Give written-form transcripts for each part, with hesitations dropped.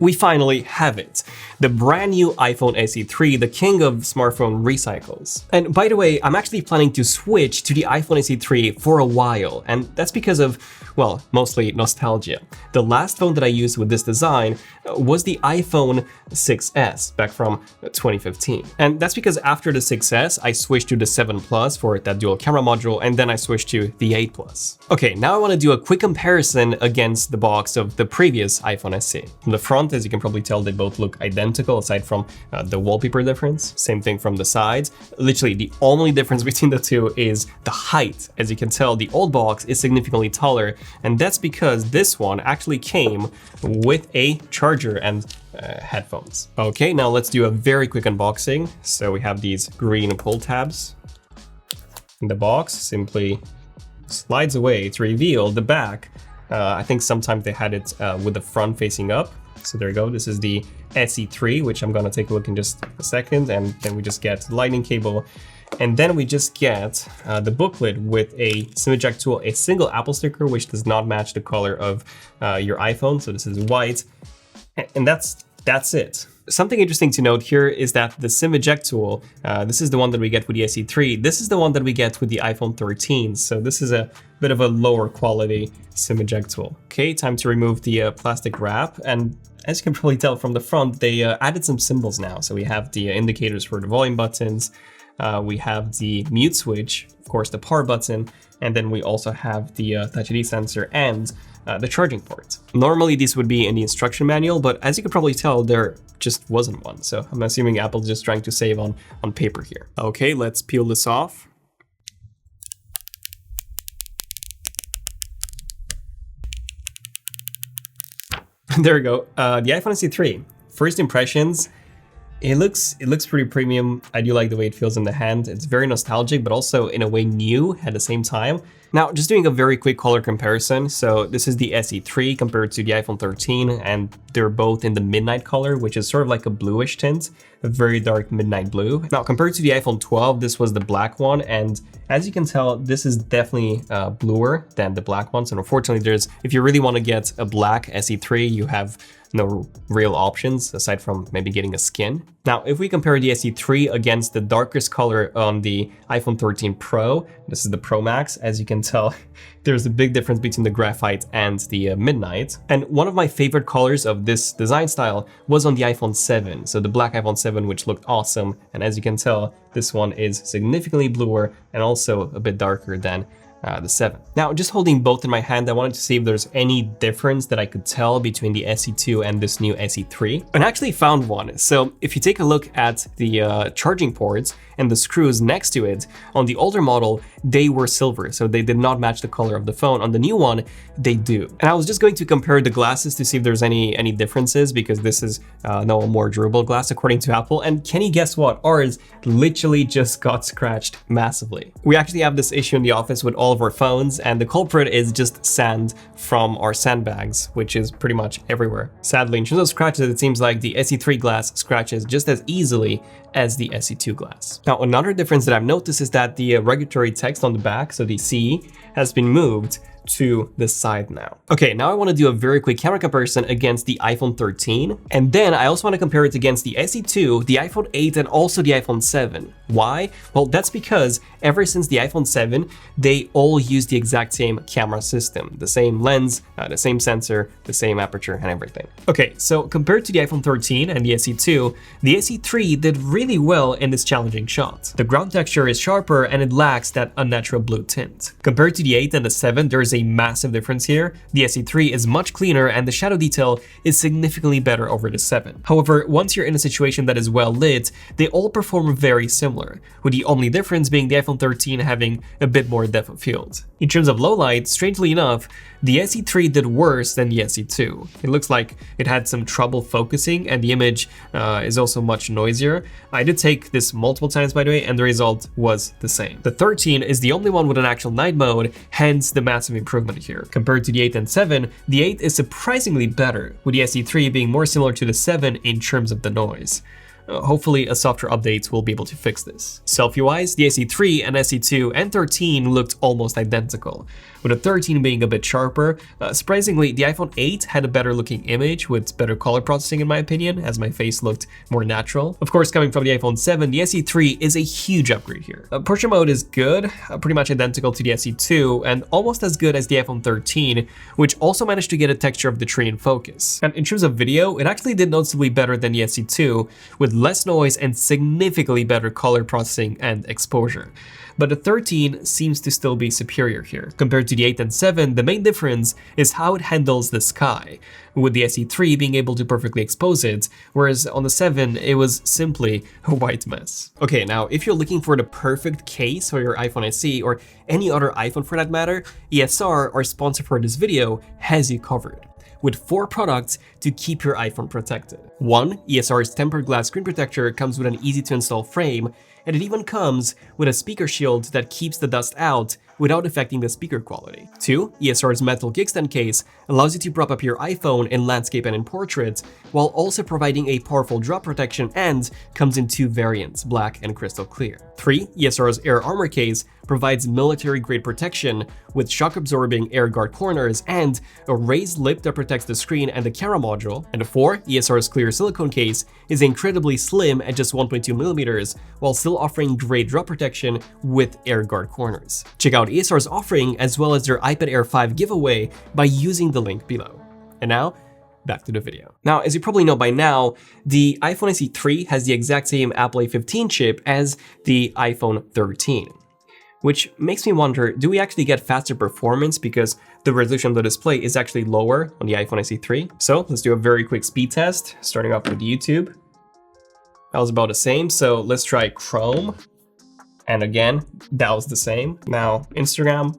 we finally have it. The brand new iPhone SE3, the king of smartphone recycles. And by the way, I'm actually planning to switch to the iPhone SE3 for a while, and that's because of, well, mostly nostalgia. The last phone that I used with this design was the iPhone 6S back from 2015. And that's because after the 6S, I switched to the 7 Plus for that dual camera module, and then I switched to the 8 Plus. Okay, now I want to do a quick comparison against the box of the previous iPhone SE. From the front, as you can probably tell, they both look identical aside from the wallpaper difference. Same thing from the sides. Literally, the only difference between the two is the height. As you can tell, the old box is significantly taller, and that's because this one actually came with a charger and headphones. Okay, now let's do a very quick unboxing. So we have these green pull tabs. The box simply slides away to reveal the back. I think sometimes they had it with the front facing up. So there you go. This is the SE3, which I'm gonna take a look in just a second. And then we just get the lightning cable. And then we just get the booklet with a SIM eject tool, a single Apple sticker, which does not match the color of your iPhone. So this is white. And that's it. Something interesting to note here is that the SIM eject tool, this is the one that we get with the SE3. This is the one that we get with the iPhone 13. So this is a bit of a lower quality SIM eject tool. Okay, time to remove the plastic wrap. And as you can probably tell from the front, they added some symbols now. So we have the indicators for the volume buttons. We have the mute switch, of course, the power button. And then we also have the Touch ID sensor and the charging port. Normally these would be in the instruction manual, but as you can probably tell, there just wasn't one. So I'm assuming Apple's just trying to save on paper here. Okay, let's peel this off. There we go. The iPhone SE3. First impressions. It looks pretty premium. I do like the way it feels in the hand. It's very nostalgic, but also in a way new at the same time. Now, just doing a very quick color comparison. So this is the SE3 compared to the iPhone 13, and they're both in the midnight color, which is sort of like a bluish tint, a very dark midnight blue. Now, compared to the iPhone 12, this was the black one, and as you can tell, this is definitely bluer than the black ones. And unfortunately, if you really want to get a black SE3, you have no real options aside from maybe getting a skin. Now, if we compare the SE3 against the darkest color on the iPhone 13 Pro, this is the Pro Max, as you can tell, there's a big difference between the graphite and the midnight. And one of my favorite colors of this design style was on the iPhone 7. So the black iPhone 7, which looked awesome. And as you can tell, this one is significantly bluer and also a bit darker than the 7. Now, just holding both in my hand, I wanted to see if there's any difference that I could tell between the SE2 and this new SE3. And I actually found one. So if you take a look at the charging ports and the screws next to it, on the older model, they were silver, so they did not match the color of the phone. On the new one, they do. And I was just going to compare the glasses to see if there's any differences, because this is no more durable glass according to Apple. And can you guess what? Ours literally just got scratched massively. We actually have this issue in the office with all of our phones, and the culprit is just sand from our sandbags, which is pretty much everywhere. Sadly, in terms of scratches, it seems like the SE3 glass scratches just as easily as the SE2 glass. Now, another difference that I've noticed is that the regulatory text on the back, so the CE, has been moved to the side now. Okay, now I want to do a very quick camera comparison against the iPhone 13, and then I also want to compare it against the SE2, the iPhone 8, and also the iPhone 7. Why? Well, that's because ever since the iPhone 7, they all use the exact same camera system, the same lens, the same sensor, the same aperture, and everything. Okay, so compared to the iPhone 13 and the SE2, the SE3 did really well in this challenging shot. The ground texture is sharper and it lacks that unnatural blue tint. Compared to the 8 and the 7, there's a massive difference here. The SE3 is much cleaner and the shadow detail is significantly better over the 7. However, once you're in a situation that is well lit, they all perform very similar, with the only difference being the iPhone 13 having a bit more depth of field. In terms of low light, strangely enough, the SE3 did worse than the SE2. It looks like it had some trouble focusing and the image is also much noisier. I did take this multiple times, by the way, and the result was the same. The 13 is the only one with an actual night mode, hence the massive improvement here. Compared to the 8 and 7, the 8 is surprisingly better, with the SE3 being more similar to the 7 in terms of the noise. Hopefully a software update will be able to fix this. Selfie-wise, the SE3 and SE2 and 13 looked almost identical, with the 13 being a bit sharper. Surprisingly, the iPhone 8 had a better looking image with better color processing in my opinion, as my face looked more natural. Of course, coming from the iPhone 7, the SE3 is a huge upgrade here. Portrait mode is good, pretty much identical to the SE2, and almost as good as the iPhone 13, which also managed to get a texture of the tree in focus. And in terms of video, it actually did noticeably better than the SE2, with less noise and significantly better color processing and exposure. But the 13 seems to still be superior here. Compared to the 8 and 7, the main difference is how it handles the sky, with the SE3 being able to perfectly expose it, whereas on the 7, it was simply a white mess. Okay, now if you're looking for the perfect case for your iPhone SE, or any other iPhone for that matter, ESR, our sponsor for this video, has you covered, with 4 products to keep your iPhone protected. 1. ESR's tempered glass screen protector comes with an easy to install frame, and it even comes with a speaker shield that keeps the dust out without affecting the speaker quality. 2. ESR's metal kickstand case allows you to prop up your iPhone in landscape and in portrait, while also providing a powerful drop protection, and comes in 2 variants, black and crystal clear. 3. ESR's Air Armor case provides military-grade protection with shock-absorbing air guard corners and a raised lip that protects the screen and the camera module. And 4. ESR's clear silicone case is incredibly slim at just 1.2 millimeters, while still offering great drop protection with air guard corners. Check out ESR's offering as well as their iPad Air 5 giveaway by using the link below. And now, back to the video. Now, as you probably know by now, the iPhone SE3 has the exact same Apple A15 chip as the iPhone 13. Which makes me wonder, do we actually get faster performance because the resolution of the display is actually lower on the iPhone SE3? So let's do a very quick speed test, starting off with YouTube. That was about the same, so let's try Chrome. And again, that was the same. Now, Instagram,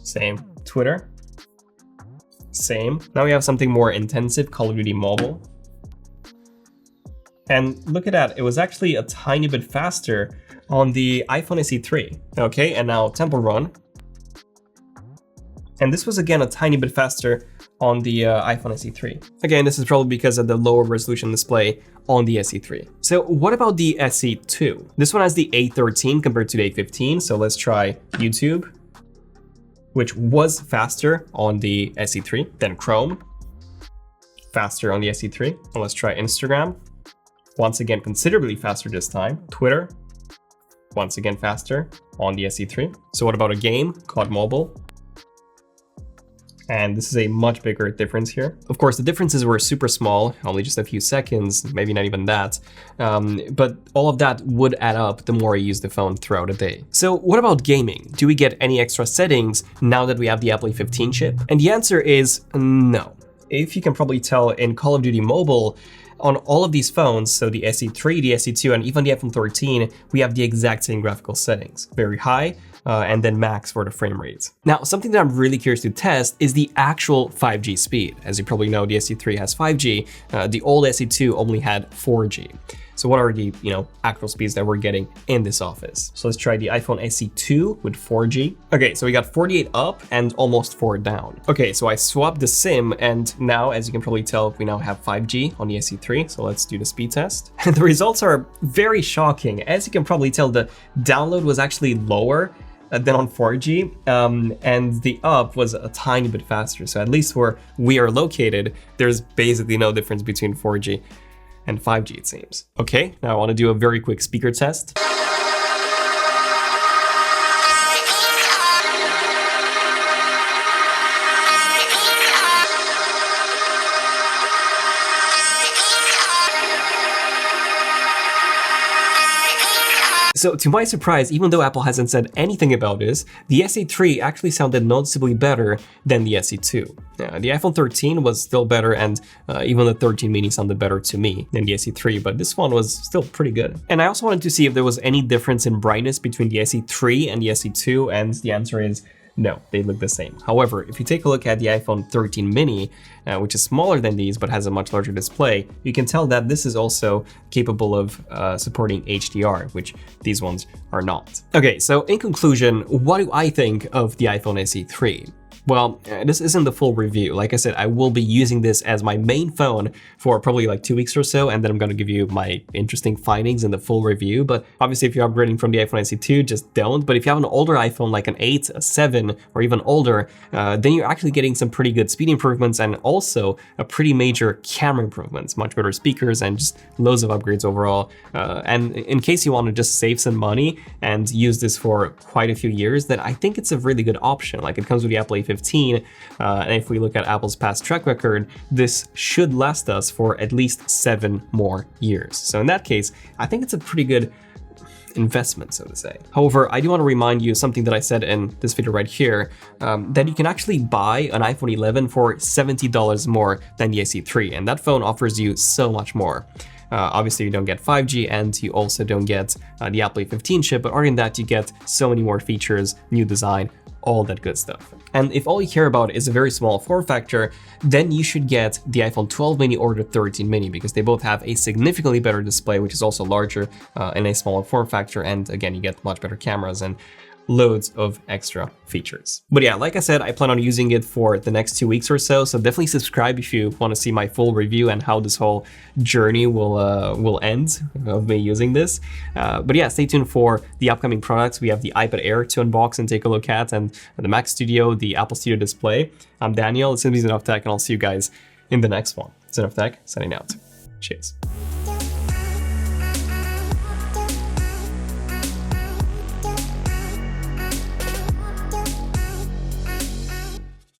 same. Twitter, same. Now we have something more intensive, Call of Duty Mobile. And look at that, it was actually a tiny bit faster on the iPhone SE3. Okay, and now Temple Run. And this was again a tiny bit faster on the iPhone SE3. Again, this is probably because of the lower resolution display on the SE3. So what about the SE2? This one has the A13 compared to the A15, so let's try YouTube, which was faster on the SE3 than Chrome, faster on the SE3. And let's try Instagram, once again considerably faster this time. Twitter, once again faster on the SE3. So what about a game, COD Mobile? And this is a much bigger difference here. Of course, the differences were super small, only just a few seconds, maybe not even that. But all of that would add up the more I use the phone throughout the day. So what about gaming? Do we get any extra settings now that we have the Apple A15 chip? And the answer is no. If you can probably tell, in Call of Duty Mobile, on all of these phones, so the SE3, the SE2, and even the iPhone 13, we have the exact same graphical settings. Very high, and then max for the frame rate. Now, something that I'm really curious to test is the actual 5G speed. As you probably know, the SE3 has 5G, the old SE2 only had 4G. So what are the, actual speeds that we're getting in this office? So let's try the iPhone SE2 with 4G. Okay, so we got 48 up and almost 4 down. Okay, so I swapped the SIM, and now, as you can probably tell, we now have 5G on the SE3. So let's do the speed test. And the results are very shocking. As you can probably tell, the download was actually lower than on 4G, and the up was a tiny bit faster. So at least where we are located, there's basically no difference between 4G and 5G, it seems. Okay, now I want to do a very quick speaker test. So to my surprise, even though Apple hasn't said anything about this, the SE3 actually sounded noticeably better than the SE2. The iPhone 13 was still better, and even the 13 mini sounded better to me than the SE3, but this one was still pretty good. And I also wanted to see if there was any difference in brightness between the SE3 and the SE2, and the answer is no, they look the same. However, if you take a look at the iPhone 13 mini, which is smaller than these but has a much larger display, you can tell that this is also capable of supporting HDR, which these ones are not. Okay, so in conclusion, what do I think of the iPhone SE3? Well, this isn't the full review. Like I said, I will be using this as my main phone for probably like 2 weeks or so, and then I'm going to give you my interesting findings in the full review. But obviously, if you're upgrading from the iPhone SE2, just don't. But if you have an older iPhone, like an 8, a 7, or even older, then you're actually getting some pretty good speed improvements and also a pretty major camera improvements, much better speakers, and just loads of upgrades overall. And in case you want to just save some money and use this for quite a few years, then I think it's a really good option. Like, it comes with the Apple A15, and if we look at Apple's past track record, this should last us for at least 7 more years. So in that case, I think it's a pretty good investment, so to say. However, I do want to remind you something that I said in this video right here, that you can actually buy an iPhone 11 for $70 more than the SE3, and that phone offers you so much more. Obviously, you don't get 5G, and you also don't get the Apple A15 chip, but other than that, you get so many more features, new design, all that good stuff. And if all you care about is a very small form factor, then you should get the iPhone 12 mini or the 13 mini, because they both have a significantly better display, which is also larger in a smaller form factor. And again, you get much better cameras and loads of extra features. But yeah, like I said, I plan on using it for the next 2 weeks or so. So definitely subscribe if you want to see my full review and how this whole journey will end of me using this. But yeah, stay tuned for the upcoming products. We have the iPad Air to unbox and take a look at, and the Mac Studio, the Apple Studio Display. I'm Daniel. It's Enough Tech, and I'll see you guys in the next one. It's Enough Tech, signing out. Cheers.